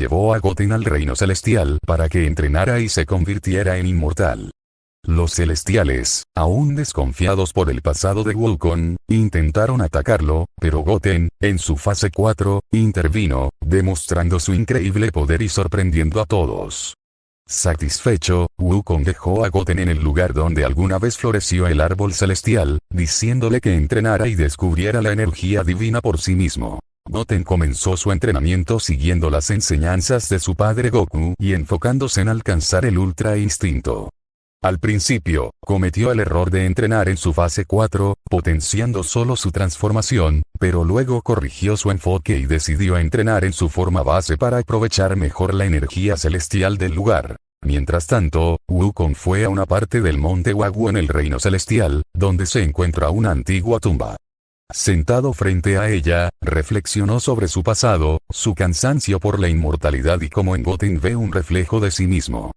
llevó a Goten al reino celestial para que entrenara y se convirtiera en inmortal. Los celestiales, aún desconfiados por el pasado de Wukong, intentaron atacarlo, pero Goten, en su fase 4, intervino, demostrando su increíble poder y sorprendiendo a todos. Satisfecho, Wukong dejó a Goten en el lugar donde alguna vez floreció el árbol celestial, diciéndole que entrenara y descubriera la energía divina por sí mismo. Goten comenzó su entrenamiento siguiendo las enseñanzas de su padre Goku y enfocándose en alcanzar el Ultra Instinto. Al principio, cometió el error de entrenar en su fase 4, potenciando solo su transformación, pero luego corrigió su enfoque y decidió entrenar en su forma base para aprovechar mejor la energía celestial del lugar. Mientras tanto, Wukong fue a una parte del monte Wagu en el reino celestial, donde se encuentra una antigua tumba. Sentado frente a ella, reflexionó sobre su pasado, su cansancio por la inmortalidad y cómo en Goten ve un reflejo de sí mismo.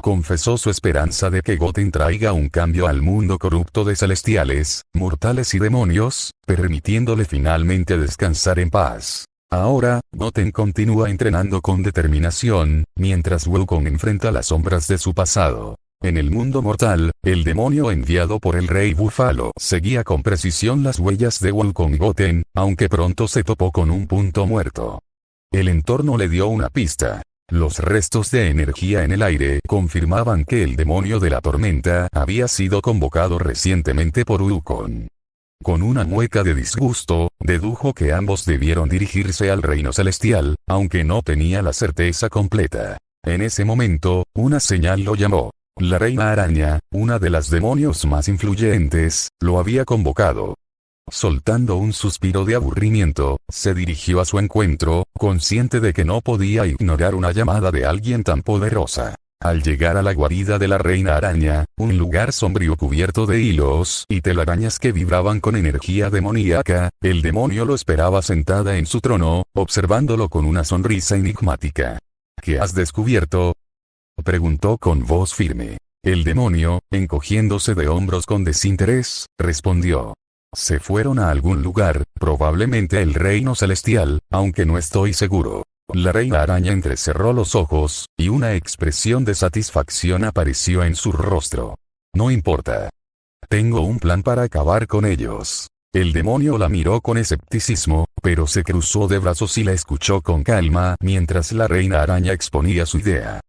Confesó su esperanza de que Goten traiga un cambio al mundo corrupto de celestiales, mortales y demonios, permitiéndole finalmente descansar en paz. Ahora, Goten continúa entrenando con determinación, mientras Wukong enfrenta las sombras de su pasado. En el mundo mortal, el demonio enviado por el rey Búfalo seguía con precisión las huellas de Wukong y Goten, aunque pronto se topó con un punto muerto. El entorno le dio una pista. Los restos de energía en el aire confirmaban que el demonio de la tormenta había sido convocado recientemente por Wukong. Con una mueca de disgusto, dedujo que ambos debieron dirigirse al reino celestial, aunque no tenía la certeza completa. En ese momento, una señal lo llamó. La reina araña, una de las demonios más influyentes, lo había convocado. Soltando un suspiro de aburrimiento, se dirigió a su encuentro, consciente de que no podía ignorar una llamada de alguien tan poderosa. Al llegar a la guarida de la reina araña, un lugar sombrío cubierto de hilos y telarañas que vibraban con energía demoníaca, el demonio lo esperaba sentada en su trono, observándolo con una sonrisa enigmática. ¿Qué has descubierto?, preguntó con voz firme. El demonio, encogiéndose de hombros con desinterés, respondió. Se fueron a algún lugar, probablemente el reino celestial, aunque no estoy seguro. La reina araña entrecerró los ojos, y una expresión de satisfacción apareció en su rostro. No importa. Tengo un plan para acabar con ellos. El demonio la miró con escepticismo, pero se cruzó de brazos y la escuchó con calma mientras la reina araña exponía su idea.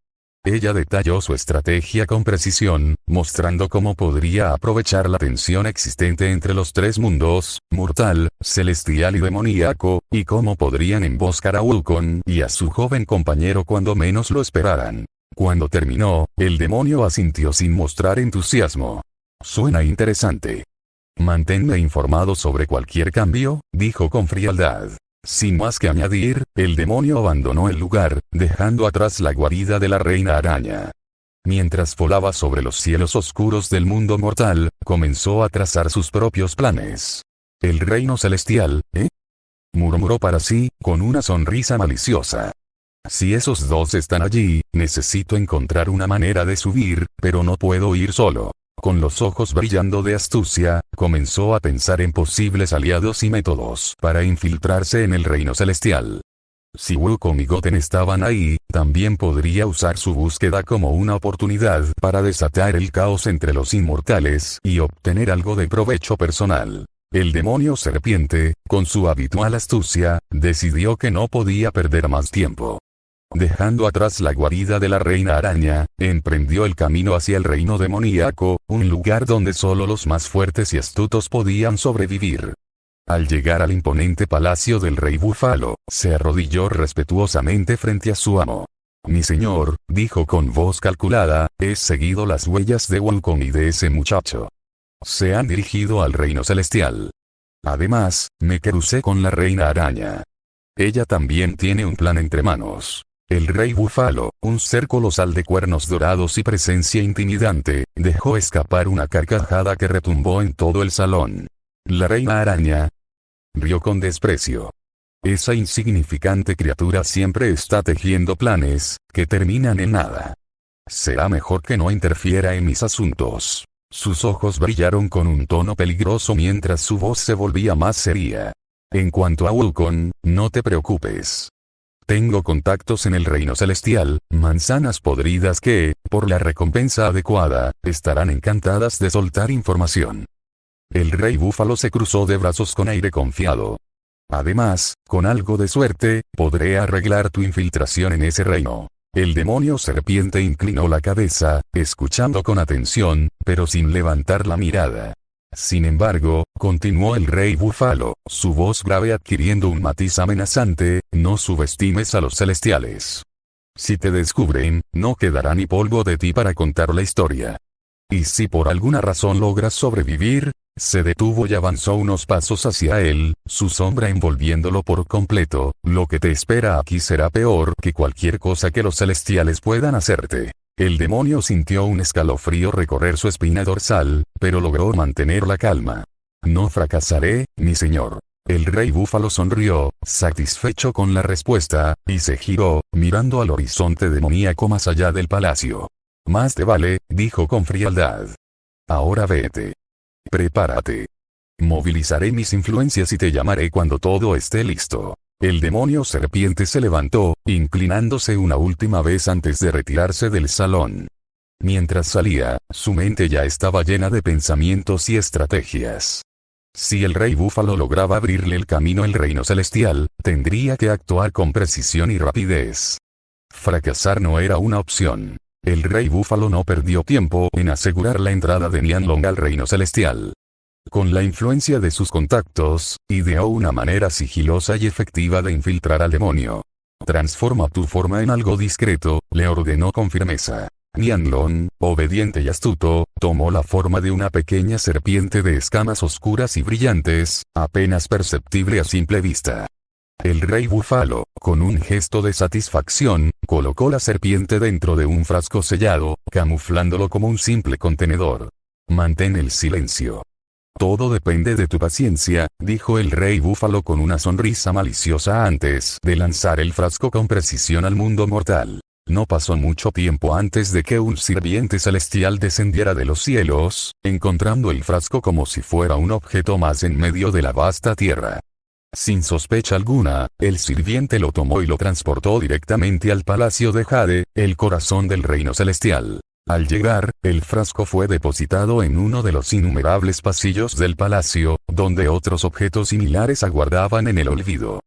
Ella detalló su estrategia con precisión, mostrando cómo podría aprovechar la tensión existente entre los tres mundos, mortal, celestial y demoníaco, y cómo podrían emboscar a Wukong y a su joven compañero cuando menos lo esperaran. Cuando terminó, el demonio asintió sin mostrar entusiasmo. Suena interesante. Manténme informado sobre cualquier cambio, dijo con frialdad. Sin más que añadir, el demonio abandonó el lugar, dejando atrás la guarida de la reina araña. Mientras volaba sobre los cielos oscuros del mundo mortal, comenzó a trazar sus propios planes. ¿El reino celestial, murmuró para sí, con una sonrisa maliciosa. Si esos dos están allí, necesito encontrar una manera de subir, pero no puedo ir solo. Con los ojos brillando de astucia, comenzó a pensar en posibles aliados y métodos para infiltrarse en el reino celestial. Si Wukong y Goten estaban ahí, también podría usar su búsqueda como una oportunidad para desatar el caos entre los inmortales y obtener algo de provecho personal. El demonio serpiente, con su habitual astucia, decidió que no podía perder más tiempo. Dejando atrás la guarida de la reina araña, emprendió el camino hacia el reino demoníaco, un lugar donde solo los más fuertes y astutos podían sobrevivir. Al llegar al imponente palacio del rey Búfalo, se arrodilló respetuosamente frente a su amo. Mi señor, dijo con voz calculada, he seguido las huellas de Wukong y de ese muchacho. Se han dirigido al reino celestial. Además, me crucé con la reina araña. Ella también tiene un plan entre manos. El rey Búfalo, un ser colosal de cuernos dorados y presencia intimidante, dejó escapar una carcajada que retumbó en todo el salón. La reina araña rió con desprecio. Esa insignificante criatura siempre está tejiendo planes, que terminan en nada. Será mejor que no interfiera en mis asuntos. Sus ojos brillaron con un tono peligroso mientras su voz se volvía más seria. En cuanto a Wukong, no te preocupes. Tengo contactos en el reino celestial, manzanas podridas que, por la recompensa adecuada, estarán encantadas de soltar información. El rey búfalo se cruzó de brazos con aire confiado. Además, con algo de suerte, podré arreglar tu infiltración en ese reino. El demonio serpiente inclinó la cabeza, escuchando con atención, pero sin levantar la mirada. Sin embargo, continuó el rey búfalo, su voz grave adquiriendo un matiz amenazante, no subestimes a los celestiales. Si te descubren, no quedará ni polvo de ti para contar la historia. Y si por alguna razón logras sobrevivir, se detuvo y avanzó unos pasos hacia él, su sombra envolviéndolo por completo, lo que te espera aquí será peor que cualquier cosa que los celestiales puedan hacerte. El demonio sintió un escalofrío recorrer su espina dorsal, pero logró mantener la calma. No fracasaré, mi señor. El rey búfalo sonrió, satisfecho con la respuesta, y se giró, mirando al horizonte demoníaco más allá del palacio. Más te vale, dijo con frialdad. Ahora vete. Prepárate. Movilizaré mis influencias y te llamaré cuando todo esté listo. El demonio serpiente se levantó, inclinándose una última vez antes de retirarse del salón. Mientras salía, su mente ya estaba llena de pensamientos y estrategias. Si el rey búfalo lograba abrirle el camino al reino celestial, tendría que actuar con precisión y rapidez. Fracasar no era una opción. El rey búfalo no perdió tiempo en asegurar la entrada de Nianlong al reino celestial. Con la influencia de sus contactos, ideó una manera sigilosa y efectiva de infiltrar al demonio. Transforma tu forma en algo discreto, le ordenó con firmeza. Nianlong, obediente y astuto, tomó la forma de una pequeña serpiente de escamas oscuras y brillantes, apenas perceptible a simple vista. El rey búfalo, con un gesto de satisfacción, colocó la serpiente dentro de un frasco sellado, camuflándolo como un simple contenedor. Mantén el silencio. Todo depende de tu paciencia, dijo el rey búfalo con una sonrisa maliciosa antes de lanzar el frasco con precisión al mundo mortal. No pasó mucho tiempo antes de que un sirviente celestial descendiera de los cielos, encontrando el frasco como si fuera un objeto más en medio de la vasta tierra. Sin sospecha alguna, el sirviente lo tomó y lo transportó directamente al palacio de Jade, el corazón del reino celestial. Al llegar, el frasco fue depositado en uno de los innumerables pasillos del palacio, donde otros objetos similares aguardaban en el olvido.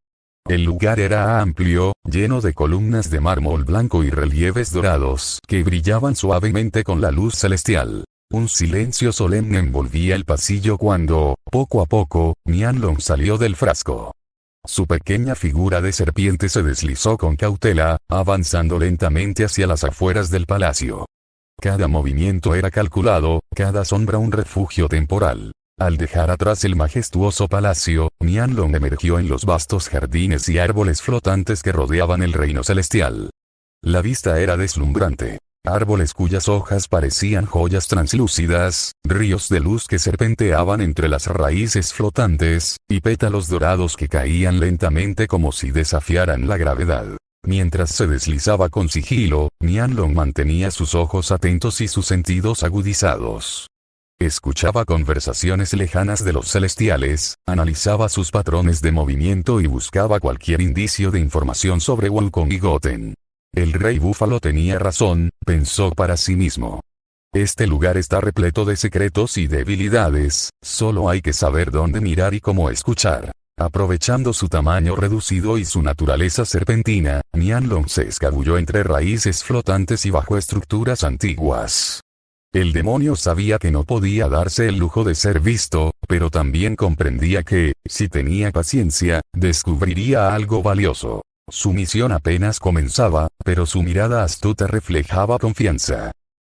El lugar era amplio, lleno de columnas de mármol blanco y relieves dorados que brillaban suavemente con la luz celestial. Un silencio solemne envolvía el pasillo cuando, poco a poco, Nianlong salió del frasco. Su pequeña figura de serpiente se deslizó con cautela, avanzando lentamente hacia las afueras del palacio. Cada movimiento era calculado, cada sombra un refugio temporal. Al dejar atrás el majestuoso palacio, Nianlong emergió en los vastos jardines y árboles flotantes que rodeaban el reino celestial. La vista era deslumbrante. Árboles cuyas hojas parecían joyas translúcidas, ríos de luz que serpenteaban entre las raíces flotantes, y pétalos dorados que caían lentamente como si desafiaran la gravedad. Mientras se deslizaba con sigilo, Nianlong mantenía sus ojos atentos y sus sentidos agudizados. Escuchaba conversaciones lejanas de los celestiales, analizaba sus patrones de movimiento y buscaba cualquier indicio de información sobre Wukong y Goten. El rey búfalo tenía razón, pensó para sí mismo. Este lugar está repleto de secretos y debilidades, solo hay que saber dónde mirar y cómo escuchar. Aprovechando su tamaño reducido y su naturaleza serpentina, Nianlong se escabulló entre raíces flotantes y bajo estructuras antiguas. El demonio sabía que no podía darse el lujo de ser visto, pero también comprendía que, si tenía paciencia, descubriría algo valioso. Su misión apenas comenzaba, pero su mirada astuta reflejaba confianza.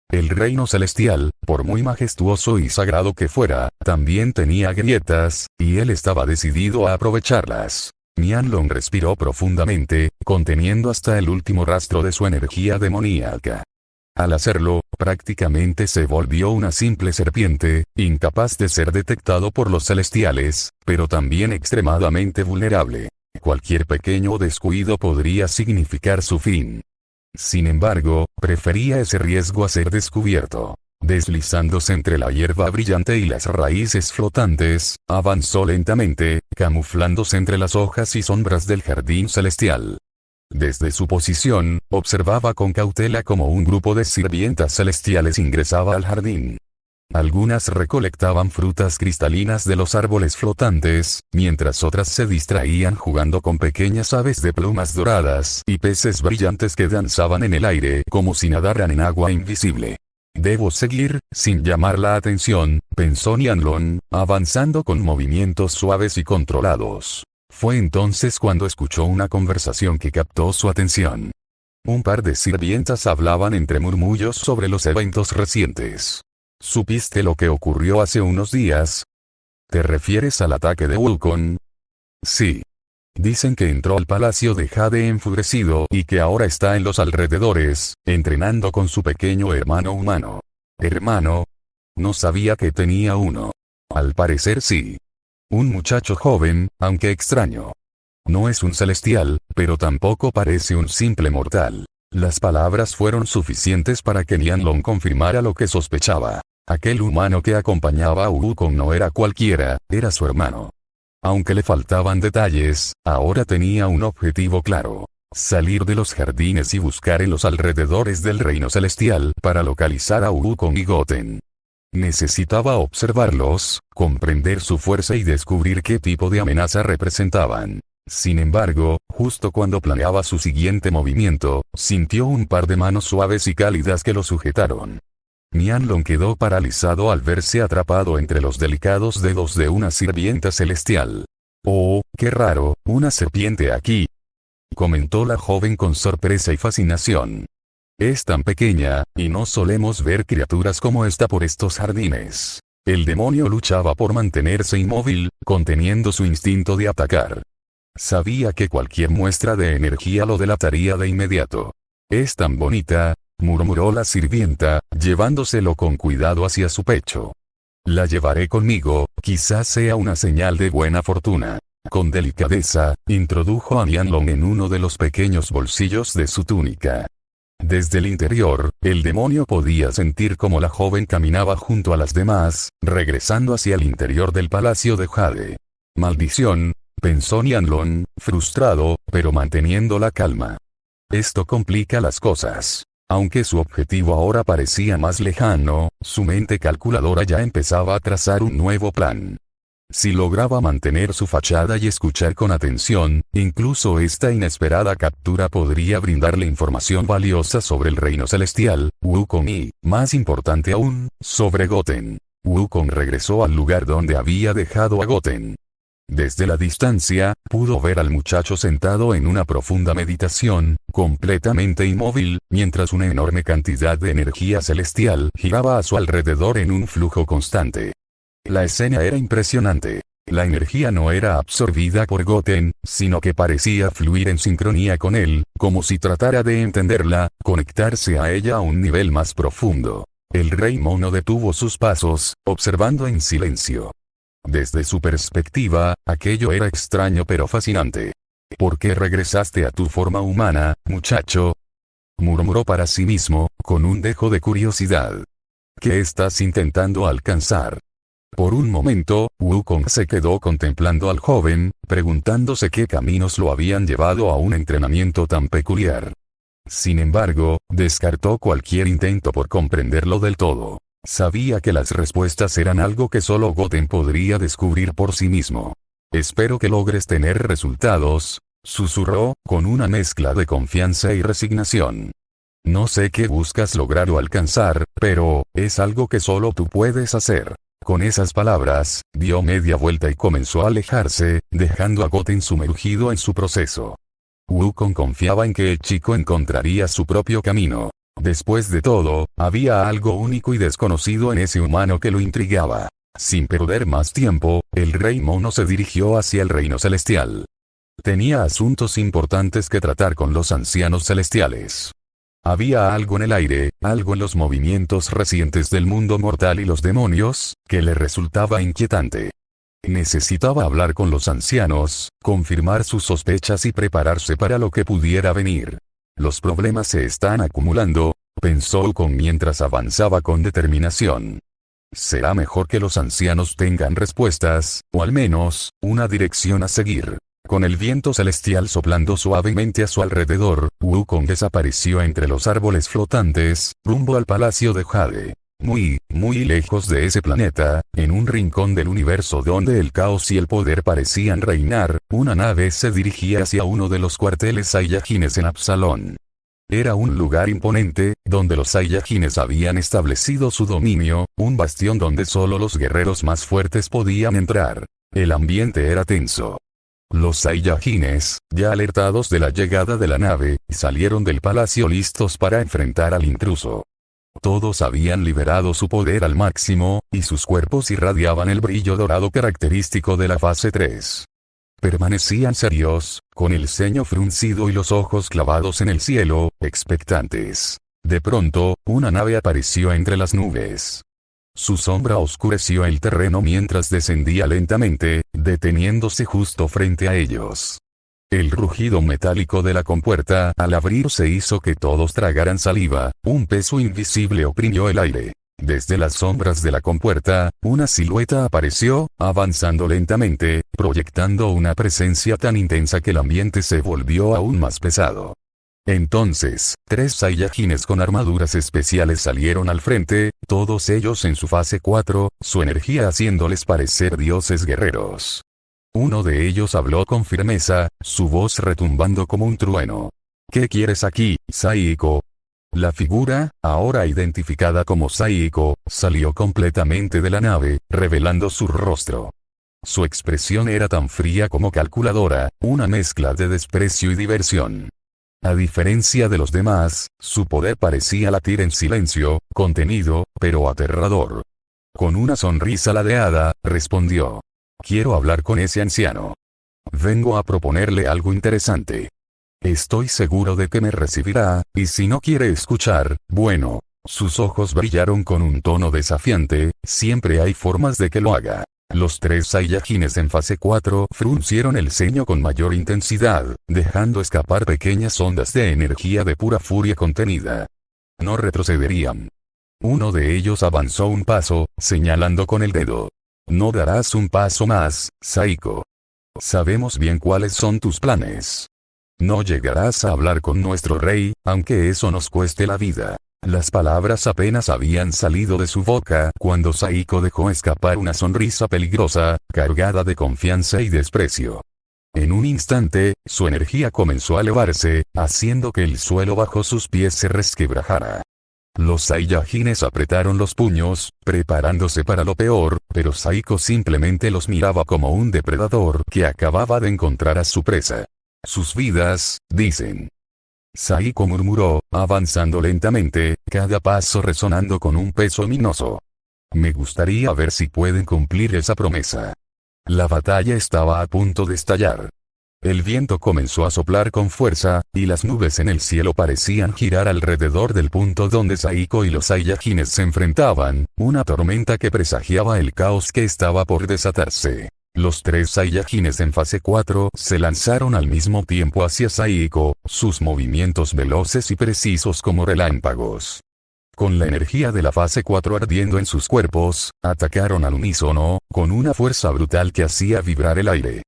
El reino celestial, por muy majestuoso y sagrado que fuera, también tenía grietas, y él estaba decidido a aprovecharlas. Nianlong respiró profundamente, conteniendo hasta el último rastro de su energía demoníaca. Al hacerlo, prácticamente se volvió una simple serpiente, incapaz de ser detectado por los celestiales, pero también extremadamente vulnerable. Cualquier pequeño descuido podría significar su fin. Sin embargo, prefería ese riesgo a ser descubierto. Deslizándose entre la hierba brillante y las raíces flotantes, avanzó lentamente, camuflándose entre las hojas y sombras del jardín celestial. Desde su posición, observaba con cautela cómo un grupo de sirvientas celestiales ingresaba al jardín. Algunas recolectaban frutas cristalinas de los árboles flotantes, mientras otras se distraían jugando con pequeñas aves de plumas doradas y peces brillantes que danzaban en el aire como si nadaran en agua invisible. Debo seguir, sin llamar la atención, pensó Nianlong, avanzando con movimientos suaves y controlados. Fue entonces cuando escuchó una conversación que captó su atención. Un par de sirvientas hablaban entre murmullos sobre los eventos recientes. ¿Supiste lo que ocurrió hace unos días? ¿Te refieres al ataque de Wukong? Sí. Dicen que entró al palacio de Jade enfurecido y que ahora está en los alrededores, entrenando con su pequeño hermano humano. ¿Hermano? No sabía que tenía uno. Al parecer sí. Un muchacho joven, aunque extraño. No es un celestial, pero tampoco parece un simple mortal. Las palabras fueron suficientes para que Nianlong confirmara lo que sospechaba. Aquel humano que acompañaba a Wukong no era cualquiera, era su hermano. Aunque le faltaban detalles, ahora tenía un objetivo claro. Salir de los jardines y buscar en los alrededores del reino celestial para localizar a Wukong y Goten. Necesitaba observarlos, comprender su fuerza y descubrir qué tipo de amenaza representaban. Sin embargo, justo cuando planeaba su siguiente movimiento, sintió un par de manos suaves y cálidas que lo sujetaron. Nianlong quedó paralizado al verse atrapado entre los delicados dedos de una sirvienta celestial. «Oh, qué raro, una serpiente aquí», comentó la joven con sorpresa y fascinación. «Es tan pequeña, y no solemos ver criaturas como esta por estos jardines». El demonio luchaba por mantenerse inmóvil, conteniendo su instinto de atacar. Sabía que cualquier muestra de energía lo delataría de inmediato. «Es tan bonita», murmuró la sirvienta, llevándoselo con cuidado hacia su pecho. «La llevaré conmigo, quizás sea una señal de buena fortuna». Con delicadeza, introdujo a Nianlong en uno de los pequeños bolsillos de su túnica. Desde el interior, el demonio podía sentir cómo la joven caminaba junto a las demás, regresando hacia el interior del palacio de Jade. «Maldición», pensó Nianlong, frustrado, pero manteniendo la calma. Esto complica las cosas. Aunque su objetivo ahora parecía más lejano, su mente calculadora ya empezaba a trazar un nuevo plan. Si lograba mantener su fachada y escuchar con atención, incluso esta inesperada captura podría brindarle información valiosa sobre el reino celestial, Wukong y, más importante aún, sobre Goten. Wukong regresó al lugar donde había dejado a Goten. Desde la distancia, pudo ver al muchacho sentado en una profunda meditación, completamente inmóvil, mientras una enorme cantidad de energía celestial giraba a su alrededor en un flujo constante. La escena era impresionante. La energía no era absorbida por Goten, sino que parecía fluir en sincronía con él, como si tratara de entenderla, conectarse a ella a un nivel más profundo. El rey mono detuvo sus pasos, observando en silencio. Desde su perspectiva, aquello era extraño pero fascinante. «¿Por qué regresaste a tu forma humana, muchacho?», murmuró para sí mismo, con un dejo de curiosidad. «¿Qué estás intentando alcanzar?». Por un momento, Wukong se quedó contemplando al joven, preguntándose qué caminos lo habían llevado a un entrenamiento tan peculiar. Sin embargo, descartó cualquier intento por comprenderlo del todo. Sabía que las respuestas eran algo que solo Goten podría descubrir por sí mismo. «Espero que logres tener resultados», susurró, con una mezcla de confianza y resignación. «No sé qué buscas lograr o alcanzar, pero, es algo que solo tú puedes hacer». Con esas palabras, dio media vuelta y comenzó a alejarse, dejando a Goten sumergido en su proceso. Wukong confiaba en que el chico encontraría su propio camino. Después de todo, había algo único y desconocido en ese humano que lo intrigaba. Sin perder más tiempo, el rey mono se dirigió hacia el reino celestial. Tenía asuntos importantes que tratar con los ancianos celestiales. Había algo en el aire, algo en los movimientos recientes del mundo mortal y los demonios, que le resultaba inquietante. Necesitaba hablar con los ancianos, confirmar sus sospechas y prepararse para lo que pudiera venir. Los problemas se están acumulando, pensó Wukong mientras avanzaba con determinación. Será mejor que los ancianos tengan respuestas, o al menos, una dirección a seguir. Con el viento celestial soplando suavemente a su alrededor, Wukong desapareció entre los árboles flotantes, rumbo al palacio de Jade. Muy, muy lejos de ese planeta, en un rincón del universo donde el caos y el poder parecían reinar, una nave se dirigía hacia uno de los cuarteles saiyajines en Absalón. Era un lugar imponente, donde los saiyajines habían establecido su dominio, un bastión donde solo los guerreros más fuertes podían entrar. El ambiente era tenso. Los saiyajines, ya alertados de la llegada de la nave, salieron del palacio listos para enfrentar al intruso. Todos habían liberado su poder al máximo, y sus cuerpos irradiaban el brillo dorado característico de la fase 3. Permanecían serios, con el ceño fruncido y los ojos clavados en el cielo, expectantes. De pronto, una nave apareció entre las nubes. Su sombra oscureció el terreno mientras descendía lentamente, deteniéndose justo frente a ellos. El rugido metálico de la compuerta al abrirse hizo que todos tragaran saliva, un peso invisible oprimió el aire. Desde las sombras de la compuerta, una silueta apareció, avanzando lentamente, proyectando una presencia tan intensa que el ambiente se volvió aún más pesado. Entonces, 3 saiyajines con armaduras especiales salieron al frente, todos ellos en su fase 4, su energía haciéndoles parecer dioses guerreros. Uno de ellos habló con firmeza, su voz retumbando como un trueno. ¿Qué quieres aquí, Saiko? La figura, ahora identificada como Saiko, salió completamente de la nave, revelando su rostro. Su expresión era tan fría como calculadora, una mezcla de desprecio y diversión. A diferencia de los demás, su poder parecía latir en silencio, contenido, pero aterrador. Con una sonrisa ladeada, respondió. Quiero hablar con ese anciano. Vengo a proponerle algo interesante. Estoy seguro de que me recibirá, y si no quiere escuchar, bueno. Sus ojos brillaron con un tono desafiante, siempre hay formas de que lo haga. Los 3 saiyajines en fase 4 fruncieron el ceño con mayor intensidad, dejando escapar pequeñas ondas de energía de pura furia contenida. No retrocederían. Uno de ellos avanzó un paso, señalando con el dedo. No darás un paso más, Saiko. Sabemos bien cuáles son tus planes. No llegarás a hablar con nuestro rey, aunque eso nos cueste la vida. Las palabras apenas habían salido de su boca cuando Saiko dejó escapar una sonrisa peligrosa, cargada de confianza y desprecio. En un instante, su energía comenzó a elevarse, haciendo que el suelo bajo sus pies se resquebrajara. Los saiyajines apretaron los puños, preparándose para lo peor, pero Saiko simplemente los miraba como un depredador que acababa de encontrar a su presa. Sus vidas, dicen. Saiko murmuró, avanzando lentamente, cada paso resonando con un peso ominoso. Me gustaría ver si pueden cumplir esa promesa. La batalla estaba a punto de estallar. El viento comenzó a soplar con fuerza, y las nubes en el cielo parecían girar alrededor del punto donde Saiko y los saiyajines se enfrentaban, una tormenta que presagiaba el caos que estaba por desatarse. Los 3 saiyajines en fase 4 se lanzaron al mismo tiempo hacia Saiko, sus movimientos veloces y precisos como relámpagos. Con la energía de la fase 4 ardiendo en sus cuerpos, atacaron al unísono, con una fuerza brutal que hacía vibrar el aire.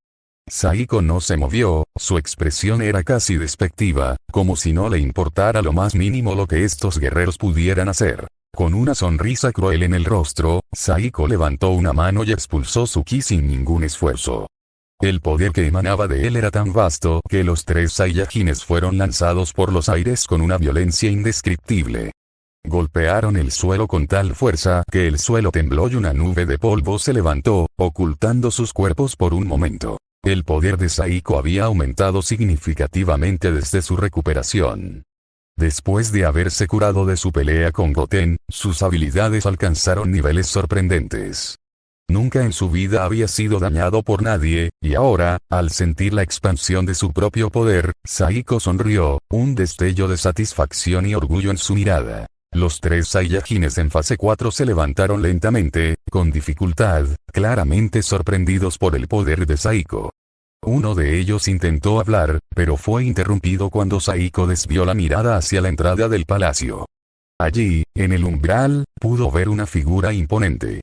Saiko no se movió, su expresión era casi despectiva, como si no le importara lo más mínimo lo que estos guerreros pudieran hacer. Con una sonrisa cruel en el rostro, Saiko levantó una mano y expulsó su ki sin ningún esfuerzo. El poder que emanaba de él era tan vasto que los 3 saiyajines fueron lanzados por los aires con una violencia indescriptible. Golpearon el suelo con tal fuerza que el suelo tembló y una nube de polvo se levantó, ocultando sus cuerpos por un momento. El poder de Saiko había aumentado significativamente desde su recuperación. Después de haberse curado de su pelea con Goten, sus habilidades alcanzaron niveles sorprendentes. Nunca en su vida había sido dañado por nadie, y ahora, al sentir la expansión de su propio poder, Saiko sonrió, un destello de satisfacción y orgullo en su mirada. Los 3 saiyajines en fase 4 se levantaron lentamente, con dificultad, claramente sorprendidos por el poder de Saiko. Uno de ellos intentó hablar, pero fue interrumpido cuando Saiko desvió la mirada hacia la entrada del palacio. Allí, en el umbral, pudo ver una figura imponente.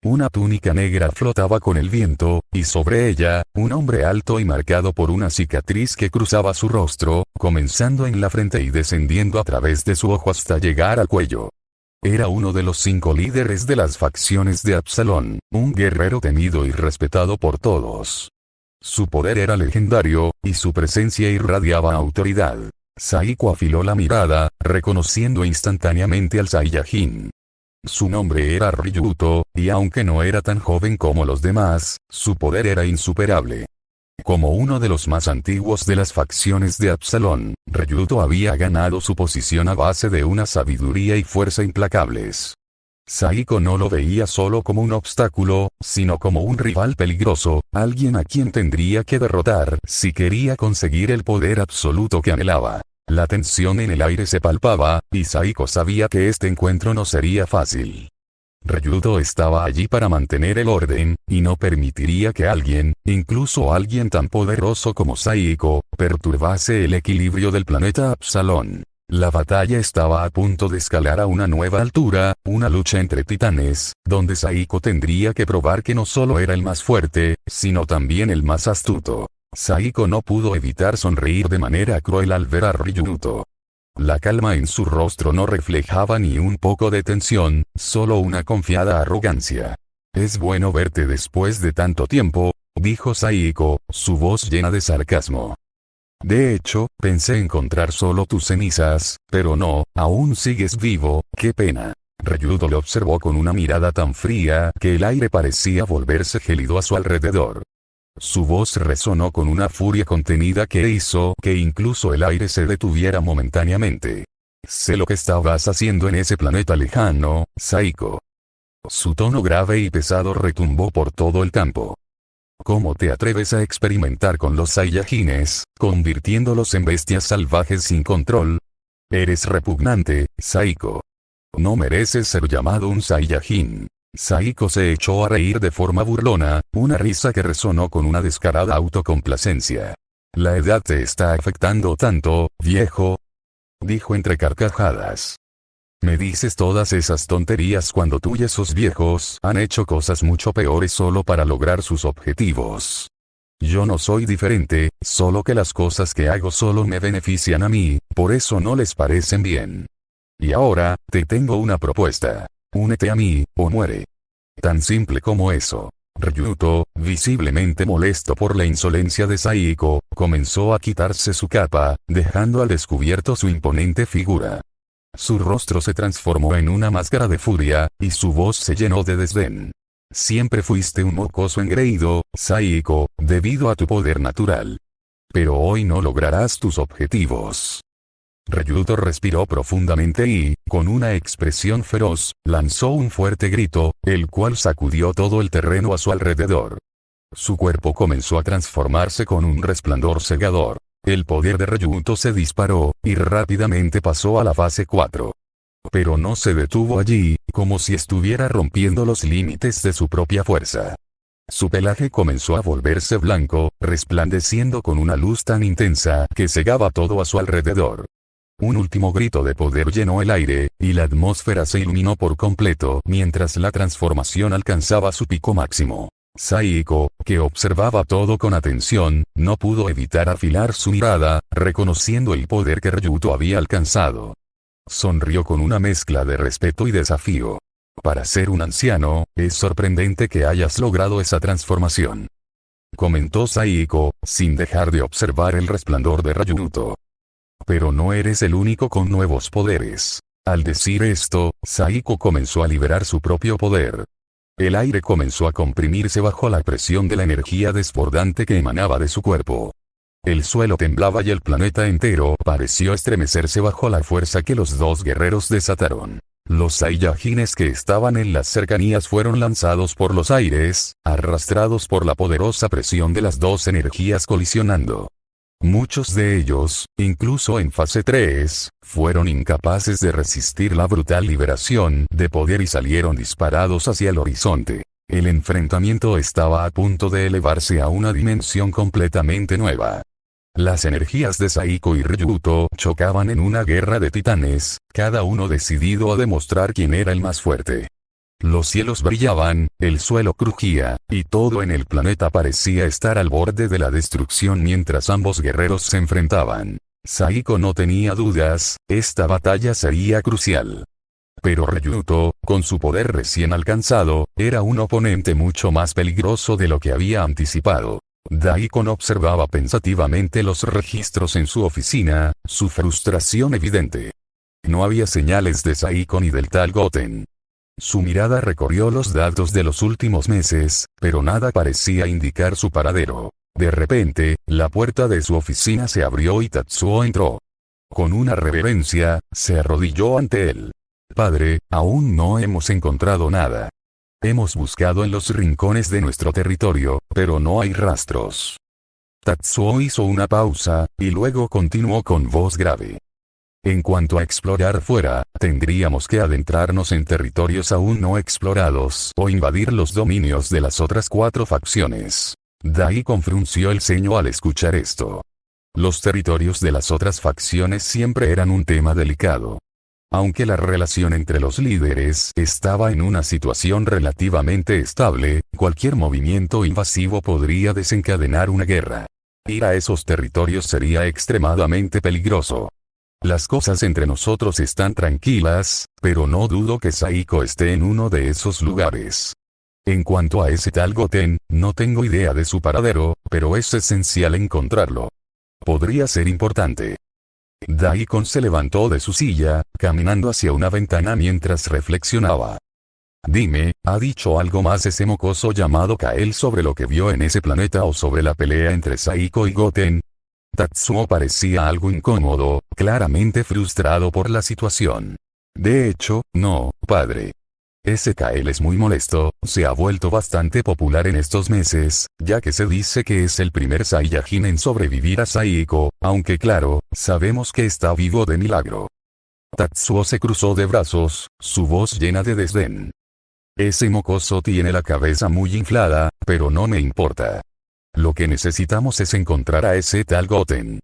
Una túnica negra flotaba con el viento, y sobre ella, un hombre alto y marcado por una cicatriz que cruzaba su rostro, comenzando en la frente y descendiendo a través de su ojo hasta llegar al cuello. Era uno de los 5 líderes de las facciones de Absalón, un guerrero temido y respetado por todos. Su poder era legendario, y su presencia irradiaba autoridad. Saiko afiló la mirada, reconociendo instantáneamente al Saiyajin. Su nombre era Ryuto, y aunque no era tan joven como los demás, su poder era insuperable. Como uno de los más antiguos de las facciones de Absalón, Ryuto había ganado su posición a base de una sabiduría y fuerza implacables. Saiko no lo veía solo como un obstáculo, sino como un rival peligroso, alguien a quien tendría que derrotar si quería conseguir el poder absoluto que anhelaba. La tensión en el aire se palpaba, y Saiko sabía que este encuentro no sería fácil. Ryuto estaba allí para mantener el orden, y no permitiría que alguien, incluso alguien tan poderoso como Saiko, perturbase el equilibrio del planeta Absalón. La batalla estaba a punto de escalar a una nueva altura, una lucha entre titanes, donde Saiko tendría que probar que no solo era el más fuerte, sino también el más astuto. Saiko no pudo evitar sonreír de manera cruel al ver a Ryuto. La calma en su rostro no reflejaba ni un poco de tensión, solo una confiada arrogancia. «Es bueno verte después de tanto tiempo», dijo Saiko, su voz llena de sarcasmo. «De hecho, pensé encontrar solo tus cenizas, pero no, aún sigues vivo, qué pena». Ryuto le observó con una mirada tan fría que el aire parecía volverse gélido a su alrededor. Su voz resonó con una furia contenida que hizo que incluso el aire se detuviera momentáneamente. «Sé lo que estabas haciendo en ese planeta lejano, Saiko». Su tono grave y pesado retumbó por todo el campo. «¿Cómo te atreves a experimentar con los Saiyajines, convirtiéndolos en bestias salvajes sin control? Eres repugnante, Saiko. No mereces ser llamado un Saiyajin». Saiko se echó a reír de forma burlona, una risa que resonó con una descarada autocomplacencia. «¿La edad te está afectando tanto, viejo?», dijo entre carcajadas. «Me dices todas esas tonterías cuando tú y esos viejos han hecho cosas mucho peores solo para lograr sus objetivos. Yo no soy diferente, solo que las cosas que hago solo me benefician a mí, por eso no les parecen bien. Y ahora, te tengo una propuesta. Únete a mí, o muere. Tan simple como eso». Ryuto, visiblemente molesto por la insolencia de Saiko, comenzó a quitarse su capa, dejando al descubierto su imponente figura. Su rostro se transformó en una máscara de furia, y su voz se llenó de desdén. «Siempre fuiste un mocoso engreído, Saiko, debido a tu poder natural. Pero hoy no lograrás tus objetivos». Ryuto respiró profundamente y, con una expresión feroz, lanzó un fuerte grito, el cual sacudió todo el terreno a su alrededor. Su cuerpo comenzó a transformarse con un resplandor cegador. El poder de Ryuto se disparó, y rápidamente pasó a la fase 4. Pero no se detuvo allí, como si estuviera rompiendo los límites de su propia fuerza. Su pelaje comenzó a volverse blanco, resplandeciendo con una luz tan intensa que cegaba todo a su alrededor. Un último grito de poder llenó el aire, y la atmósfera se iluminó por completo mientras la transformación alcanzaba su pico máximo. Saiko, que observaba todo con atención, no pudo evitar afilar su mirada, reconociendo el poder que Ryuto había alcanzado. Sonrió con una mezcla de respeto y desafío. «Para ser un anciano, es sorprendente que hayas logrado esa transformación», comentó Saiko, sin dejar de observar el resplandor de Ryuto. «Pero no eres el único con nuevos poderes». Al decir esto, Saiko comenzó a liberar su propio poder. El aire comenzó a comprimirse bajo la presión de la energía desbordante que emanaba de su cuerpo. El suelo temblaba y el planeta entero pareció estremecerse bajo la fuerza que los dos guerreros desataron. Los Saiyajines que estaban en las cercanías fueron lanzados por los aires, arrastrados por la poderosa presión de las dos energías colisionando. Muchos de ellos, incluso en fase 3, fueron incapaces de resistir la brutal liberación de poder y salieron disparados hacia el horizonte. El enfrentamiento estaba a punto de elevarse a una dimensión completamente nueva. Las energías de Saiko y Ryuto chocaban en una guerra de titanes, cada uno decidido a demostrar quién era el más fuerte. Los cielos brillaban, el suelo crujía, y todo en el planeta parecía estar al borde de la destrucción mientras ambos guerreros se enfrentaban. Saiko no tenía dudas, esta batalla sería crucial. Pero Ryuto, con su poder recién alcanzado, era un oponente mucho más peligroso de lo que había anticipado. Daikon observaba pensativamente los registros en su oficina, su frustración evidente. No había señales de Saiko ni del tal Goten. Su mirada recorrió los datos de los últimos meses, pero nada parecía indicar su paradero. De repente, la puerta de su oficina se abrió y Tatsuo entró. Con una reverencia, se arrodilló ante él. Padre, aún no hemos encontrado nada. Hemos buscado en los rincones de nuestro territorio, pero no hay rastros. Tatsuo hizo una pausa, y luego continuó con voz grave. En cuanto a explorar fuera, tendríamos que adentrarnos en territorios aún no explorados o invadir los dominios de las otras 4 facciones. Daikon frunció el ceño al escuchar esto. Los territorios de las otras facciones siempre eran un tema delicado. Aunque la relación entre los líderes estaba en una situación relativamente estable, cualquier movimiento invasivo podría desencadenar una guerra. Ir a esos territorios sería extremadamente peligroso. Las cosas entre nosotros están tranquilas, pero no dudo que Saiko esté en uno de esos lugares. En cuanto a ese tal Goten, no tengo idea de su paradero, pero es esencial encontrarlo. Podría ser importante. Daikon se levantó de su silla, caminando hacia una ventana mientras reflexionaba. Dime, ¿ha dicho algo más ese mocoso llamado Kael sobre lo que vio en ese planeta o sobre la pelea entre Saiko y Goten? Tatsuo parecía algo incómodo, claramente frustrado por la situación. De hecho, no, padre. Ese Kael es muy molesto, se ha vuelto bastante popular en estos meses, ya que se dice que es el primer Saiyajin en sobrevivir a Saiko, aunque claro, sabemos que está vivo de milagro. Tatsuo se cruzó de brazos, su voz llena de desdén. Ese mocoso tiene la cabeza muy inflada, pero no me importa. Lo que necesitamos es encontrar a ese tal Goten.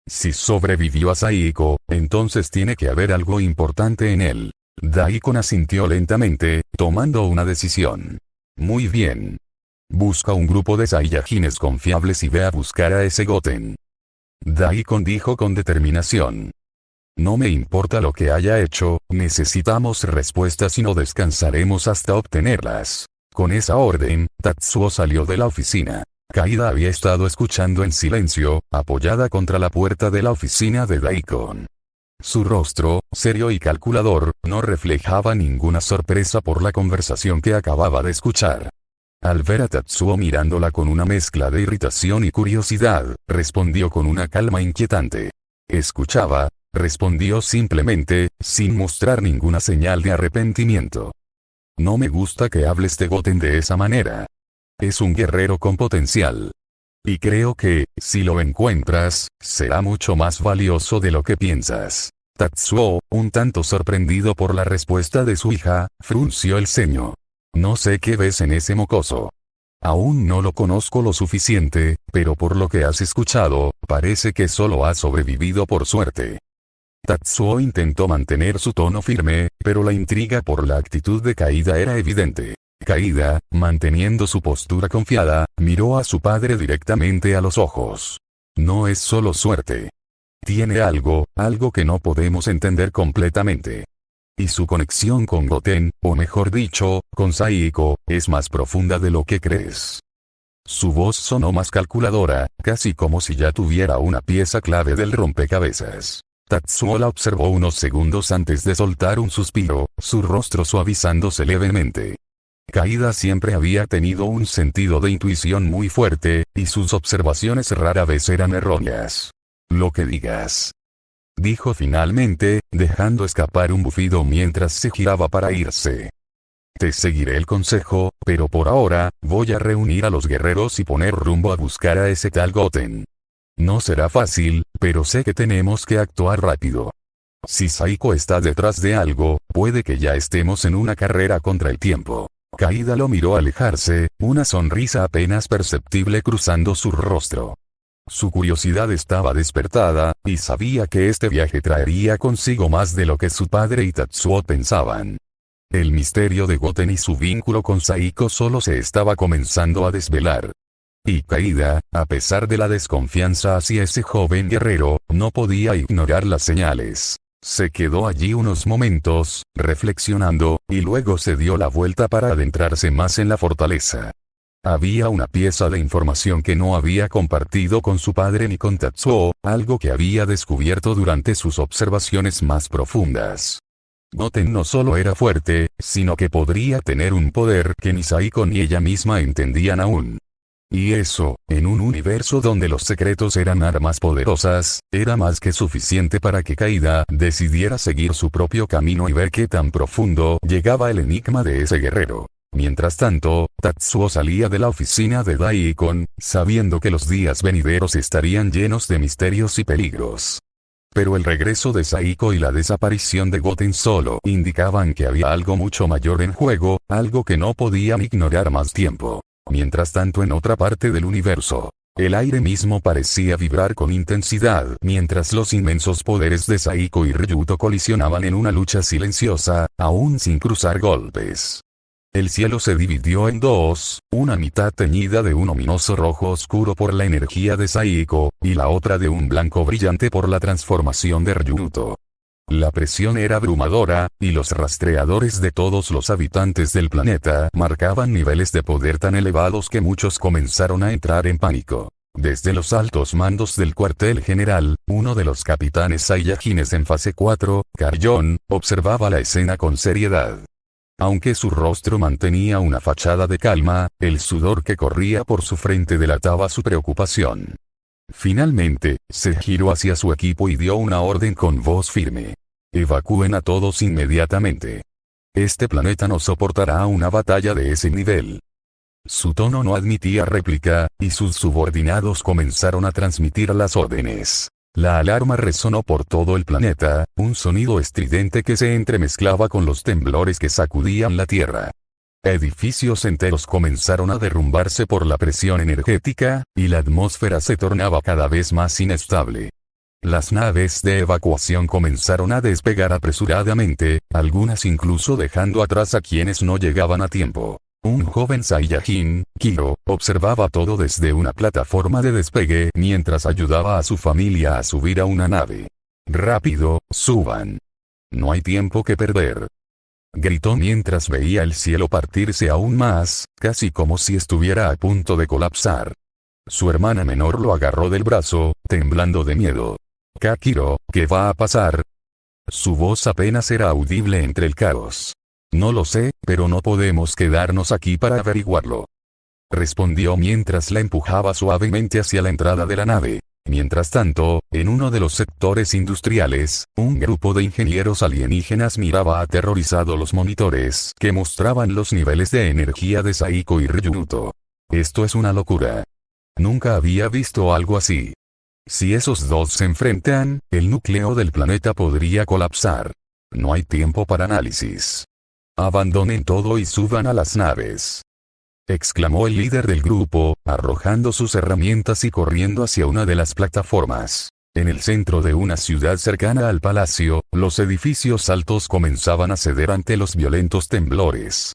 Si sobrevivió a Saiko, entonces tiene que haber algo importante en él. Daikon asintió lentamente, tomando una decisión. Muy bien. Busca un grupo de Saiyajines confiables y ve a buscar a ese Goten. Daikon dijo con determinación. No me importa lo que haya hecho, necesitamos respuestas y no descansaremos hasta obtenerlas. Con esa orden, Tatsuo salió de la oficina. Kaida había estado escuchando en silencio, apoyada contra la puerta de la oficina de Daikon. Su rostro, serio y calculador, no reflejaba ninguna sorpresa por la conversación que acababa de escuchar. Al ver a Tatsuo mirándola con una mezcla de irritación y curiosidad, respondió con una calma inquietante. Escuchaba, respondió simplemente, sin mostrar ninguna señal de arrepentimiento. No me gusta que hables de Goten de esa manera. Es un guerrero con potencial. Y creo que, si lo encuentras, será mucho más valioso de lo que piensas. Tatsuo, un tanto sorprendido por la respuesta de su hija, frunció el ceño. No sé qué ves en ese mocoso. Aún no lo conozco lo suficiente, pero por lo que has escuchado, parece que solo ha sobrevivido por suerte. Tatsuo intentó mantener su tono firme, pero la intriga por la actitud de Kaida era evidente. Kaida, manteniendo su postura confiada, miró a su padre directamente a los ojos. No es solo suerte. Tiene algo que no podemos entender completamente. Y su conexión con Goten, o mejor dicho, con Saiko, es más profunda de lo que crees. Su voz sonó más calculadora, casi como si ya tuviera una pieza clave del rompecabezas. Tatsuo la observó unos segundos antes de soltar un suspiro, su rostro suavizándose levemente. Kaida siempre había tenido un sentido de intuición muy fuerte, y sus observaciones rara vez eran erróneas. Lo que digas. Dijo finalmente, dejando escapar un bufido mientras se giraba para irse. Te seguiré el consejo, pero por ahora, voy a reunir a los guerreros y poner rumbo a buscar a ese tal Goten. No será fácil, pero sé que tenemos que actuar rápido. Si Saiko está detrás de algo, puede que ya estemos en una carrera contra el tiempo. Kaida lo miró alejarse, una sonrisa apenas perceptible cruzando su rostro. Su curiosidad estaba despertada, y sabía que este viaje traería consigo más de lo que su padre y Tatsuo pensaban. El misterio de Goten y su vínculo con Saiko solo se estaba comenzando a desvelar. Y Kaida, a pesar de la desconfianza hacia ese joven guerrero, no podía ignorar las señales. Se quedó allí unos momentos, reflexionando, y luego se dio la vuelta para adentrarse más en la fortaleza. Había una pieza de información que no había compartido con su padre ni con Tatsuo, algo que había descubierto durante sus observaciones más profundas. Goten no solo era fuerte, sino que podría tener un poder que ni Saiko ni ella misma entendían aún. Y eso, en un universo donde los secretos eran armas poderosas, era más que suficiente para que Kaida decidiera seguir su propio camino y ver qué tan profundo llegaba el enigma de ese guerrero. Mientras tanto, Tatsuo salía de la oficina de Daikon, sabiendo que los días venideros estarían llenos de misterios y peligros. Pero el regreso de Saiko y la desaparición de Goten solo indicaban que había algo mucho mayor en juego, algo que no podían ignorar más tiempo. Mientras tanto, en otra parte del universo, el aire mismo parecía vibrar con intensidad mientras los inmensos poderes de Saiko y Ryuto colisionaban en una lucha silenciosa, aún sin cruzar golpes. El cielo se dividió en dos, una mitad teñida de un ominoso rojo oscuro por la energía de Saiko, y la otra de un blanco brillante por la transformación de Ryuto. La presión era abrumadora, y los rastreadores de todos los habitantes del planeta marcaban niveles de poder tan elevados que muchos comenzaron a entrar en pánico. Desde los altos mandos del cuartel general, uno de los capitanes Saiyajines en fase 4, Carrion, observaba la escena con seriedad. Aunque su rostro mantenía una fachada de calma, el sudor que corría por su frente delataba su preocupación. Finalmente, se giró hacia su equipo y dio una orden con voz firme. Evacúen a todos inmediatamente. Este planeta no soportará una batalla de ese nivel. Su tono no admitía réplica, y sus subordinados comenzaron a transmitir las órdenes. La alarma resonó por todo el planeta, un sonido estridente que se entremezclaba con los temblores que sacudían la Tierra. Edificios enteros comenzaron a derrumbarse por la presión energética, y la atmósfera se tornaba cada vez más inestable. Las naves de evacuación comenzaron a despegar apresuradamente, algunas incluso dejando atrás a quienes no llegaban a tiempo. Un joven Saiyajin, Kiro, observaba todo desde una plataforma de despegue mientras ayudaba a su familia a subir a una nave. «Rápido, suban. No hay tiempo que perder», gritó mientras veía el cielo partirse aún más, casi como si estuviera a punto de colapsar. Su hermana menor lo agarró del brazo, temblando de miedo. «Kakiro, ¿qué va a pasar?» Su voz apenas era audible entre el caos. «No lo sé, pero no podemos quedarnos aquí para averiguarlo», respondió mientras la empujaba suavemente hacia la entrada de la nave. Mientras tanto, en uno de los sectores industriales, un grupo de ingenieros alienígenas miraba aterrorizado los monitores que mostraban los niveles de energía de Saiko y Ryuto. «Esto es una locura. Nunca había visto algo así. Si esos dos se enfrentan, el núcleo del planeta podría colapsar. No hay tiempo para análisis. Abandonen todo y suban a las naves», exclamó el líder del grupo, arrojando sus herramientas y corriendo hacia una de las plataformas. En el centro de una ciudad cercana al palacio, los edificios altos comenzaban a ceder ante los violentos temblores.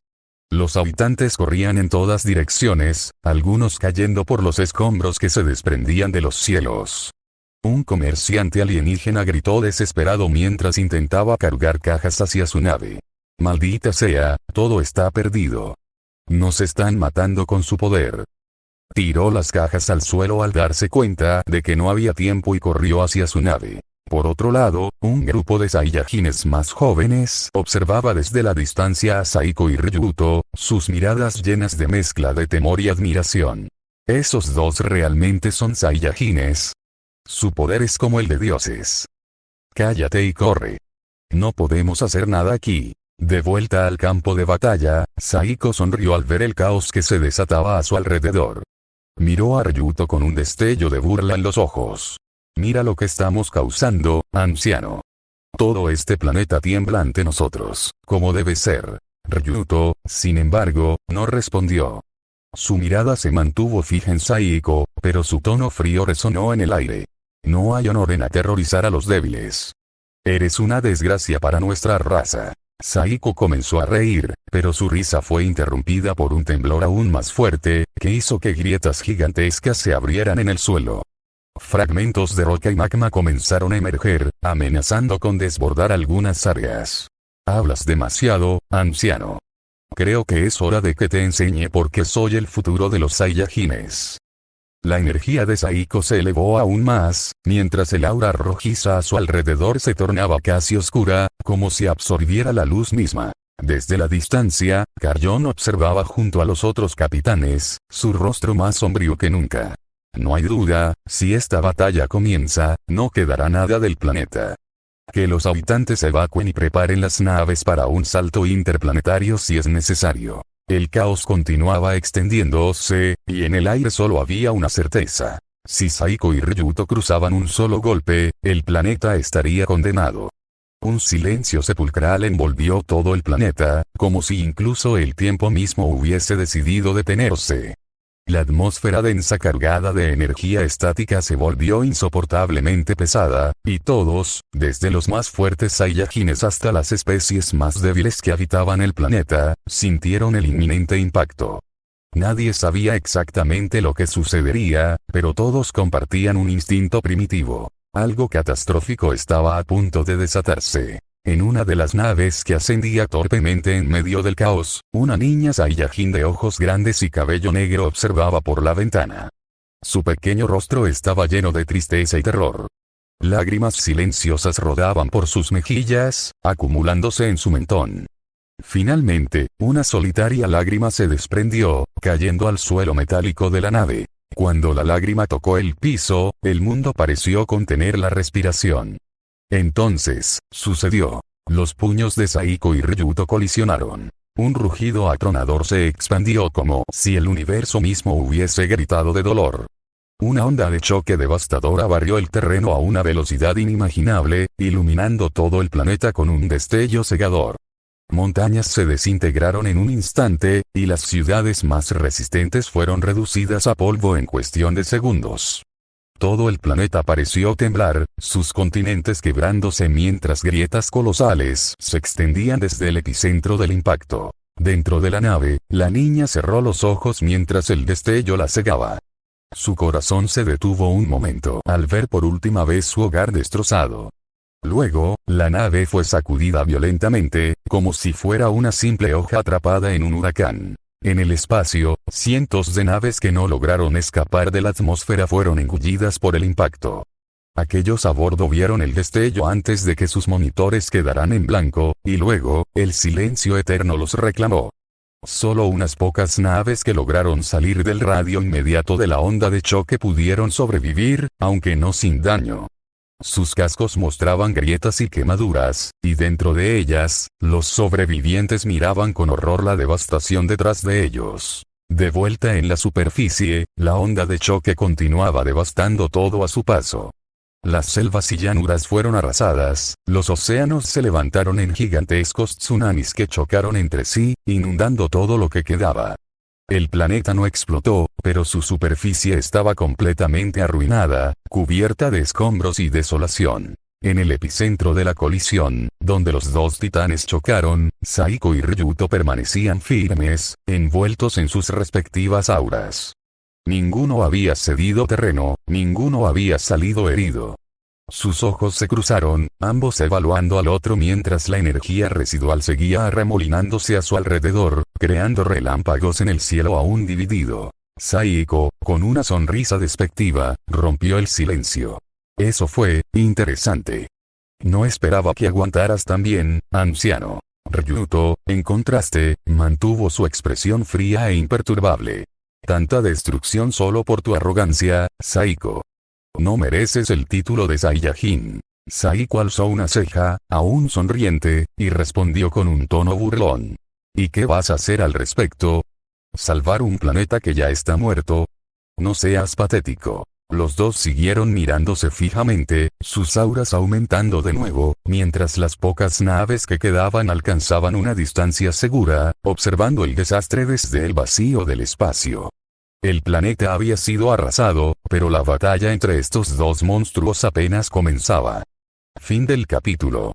Los habitantes corrían en todas direcciones, algunos cayendo por los escombros que se desprendían de los cielos. Un comerciante alienígena gritó desesperado mientras intentaba cargar cajas hacia su nave. «Maldita sea, todo está perdido. Nos están matando con su poder». Tiró las cajas al suelo al darse cuenta de que no había tiempo y corrió hacia su nave. Por otro lado, un grupo de Saiyajines más jóvenes observaba desde la distancia a Saiko y Ryuto, sus miradas llenas de mezcla de temor y admiración. ¿Esos dos realmente son Saiyajines? Su poder es como el de dioses. «Cállate y corre. No podemos hacer nada aquí». De vuelta al campo de batalla, Saiko sonrió al ver el caos que se desataba a su alrededor. Miró a Ryuto con un destello de burla en los ojos. «Mira lo que estamos causando, anciano. Todo este planeta tiembla ante nosotros, como debe ser». Ryuto, sin embargo, no respondió. Su mirada se mantuvo fija en Saiko, pero su tono frío resonó en el aire. «No hay honor en aterrorizar a los débiles. Eres una desgracia para nuestra raza. Saiko comenzó a reír, pero su risa fue interrumpida por un temblor aún más fuerte, que hizo que grietas gigantescas se abrieran en el suelo. Fragmentos de roca y magma comenzaron a emerger, amenazando con desbordar algunas áreas. Hablas demasiado, anciano. Creo que es hora de que te enseñe por qué soy el futuro de los Saiyajines. La energía de Saiko se elevó aún más, mientras el aura rojiza a su alrededor se tornaba casi oscura, como si absorbiera la luz misma. Desde la distancia, Carrión observaba junto a los otros capitanes, su rostro más sombrío que nunca. No hay duda, si esta batalla comienza, no quedará nada del planeta. Que los habitantes evacúen y preparen las naves para un salto interplanetario si es necesario. El caos continuaba extendiéndose, y en el aire solo había una certeza. Si Saiko y Ryuto cruzaban un solo golpe, el planeta estaría condenado. Un silencio sepulcral envolvió todo el planeta, como si incluso el tiempo mismo hubiese decidido detenerse. La atmósfera densa cargada de energía estática se volvió insoportablemente pesada, y todos, desde los más fuertes Saiyajines hasta las especies más débiles que habitaban el planeta, sintieron el inminente impacto. Nadie sabía exactamente lo que sucedería, pero todos compartían un instinto primitivo. Algo catastrófico estaba a punto de desatarse. En una de las naves que ascendía torpemente en medio del caos, una niña Saiyajin de ojos grandes y cabello negro observaba por la ventana. Su pequeño rostro estaba lleno de tristeza y terror. Lágrimas silenciosas rodaban por sus mejillas, acumulándose en su mentón. Finalmente, una solitaria lágrima se desprendió, cayendo al suelo metálico de la nave. Cuando la lágrima tocó el piso, el mundo pareció contener la respiración. Entonces, sucedió. Los puños de Saiko y Ryuto colisionaron. Un rugido atronador se expandió como si el universo mismo hubiese gritado de dolor. Una onda de choque devastadora barrió el terreno a una velocidad inimaginable, iluminando todo el planeta con un destello cegador. Montañas se desintegraron en un instante, y las ciudades más resistentes fueron reducidas a polvo en cuestión de segundos. Todo el planeta pareció temblar, sus continentes quebrándose mientras grietas colosales se extendían desde el epicentro del impacto. Dentro de la nave, la niña cerró los ojos mientras el destello la cegaba. Su corazón se detuvo un momento al ver por última vez su hogar destrozado. Luego, la nave fue sacudida violentamente, como si fuera una simple hoja atrapada en un huracán. En el espacio, cientos de naves que no lograron escapar de la atmósfera fueron engullidas por el impacto. Aquellos a bordo vieron el destello antes de que sus monitores quedaran en blanco, y luego, el silencio eterno los reclamó. Solo unas pocas naves que lograron salir del radio inmediato de la onda de choque pudieron sobrevivir, aunque no sin daño. Sus cascos mostraban grietas y quemaduras, y dentro de ellas, los sobrevivientes miraban con horror la devastación detrás de ellos. De vuelta en la superficie, la onda de choque continuaba devastando todo a su paso. Las selvas y llanuras fueron arrasadas, los océanos se levantaron en gigantescos tsunamis que chocaron entre sí, inundando todo lo que quedaba. El planeta no explotó, pero su superficie estaba completamente arruinada, cubierta de escombros y desolación. En el epicentro de la colisión, donde los dos titanes chocaron, Saiko y Ryuto permanecían firmes, envueltos en sus respectivas auras. Ninguno había cedido terreno, ninguno había salido herido. Sus ojos se cruzaron, ambos evaluando al otro mientras la energía residual seguía arremolinándose a su alrededor, creando relámpagos en el cielo aún dividido. Saiko, con una sonrisa despectiva, rompió el silencio. Eso fue interesante. No esperaba que aguantaras tan bien, anciano. Ryuto, en contraste, mantuvo su expresión fría e imperturbable. Tanta destrucción solo por tu arrogancia, Saiko. No mereces el título de Saiyajin. Saiko alzó una ceja, aún sonriente, y respondió con un tono burlón. ¿Y qué vas a hacer al respecto? ¿Salvar un planeta que ya está muerto? No seas patético. Los dos siguieron mirándose fijamente, sus auras aumentando de nuevo, mientras las pocas naves que quedaban alcanzaban una distancia segura, observando el desastre desde el vacío del espacio. El planeta había sido arrasado, pero la batalla entre estos dos monstruos apenas comenzaba. Fin del capítulo.